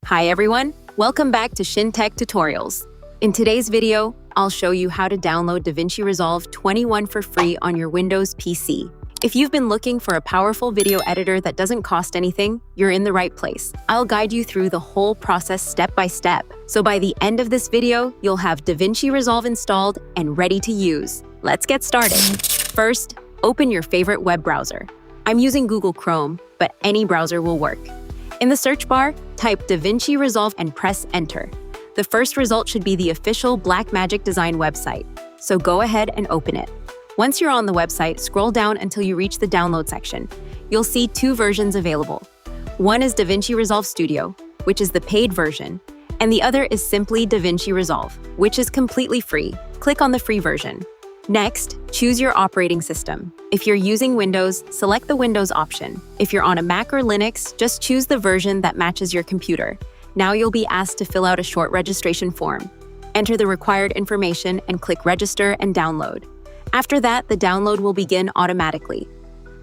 Hi everyone, welcome back to Shin Tech Tutorials. In today's video, I'll show you how to download DaVinci Resolve 21 for free on your Windows PC. If you've been looking for a powerful video editor that doesn't cost anything, you're in the right place. I'll guide you through the whole process step by step. So by the end of this video, you'll have DaVinci Resolve installed and ready to use. Let's get started. First, open your favorite web browser. I'm using Google Chrome, but any browser will work. In the search bar, type DaVinci Resolve and press Enter. The first result should be the official Blackmagic Design website, so go ahead and open it. Once you're on the website, scroll down until you reach the download section. You'll see two versions available. One is DaVinci Resolve Studio, which is the paid version, and the other is simply DaVinci Resolve, which is completely free. Click on the free version. Next, choose your operating system. If you're using Windows, select the Windows option. If you're on a Mac or Linux, just choose the version that matches your computer. Now you'll be asked to fill out a short registration form. Enter the required information and click Register and Download. After that, the download will begin automatically.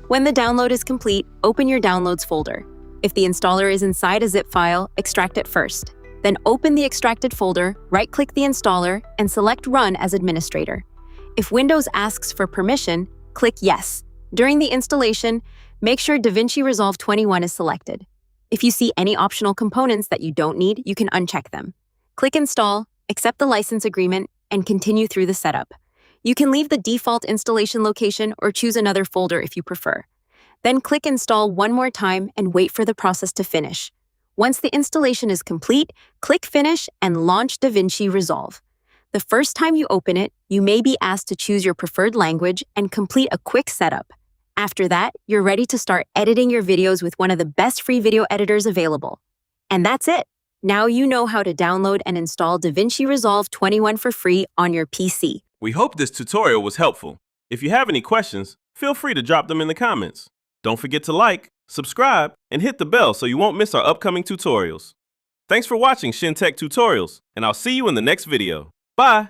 When the download is complete, open your Downloads folder. If the installer is inside a zip file, extract it first. Then open the extracted folder, right-click the installer, and select Run as administrator. If Windows asks for permission, click Yes. During the installation, make sure DaVinci Resolve 21 is selected. If you see any optional components that you don't need, you can uncheck them. Click Install, accept the license agreement, and continue through the setup. You can leave the default installation location or choose another folder if you prefer. Then click Install one more time and wait for the process to finish. Once the installation is complete, click Finish and launch DaVinci Resolve. The first time you open it, you may be asked to choose your preferred language and complete a quick setup. After that, you're ready to start editing your videos with one of the best free video editors available. And that's it. Now you know how to download and install DaVinci Resolve 21 for free on your PC. We hope this tutorial was helpful. If you have any questions, feel free to drop them in the comments. Don't forget to like, subscribe, and hit the bell so you won't miss our upcoming tutorials. Thanks for watching Shin Tech Tutorials, and I'll see you in the next video. Bye!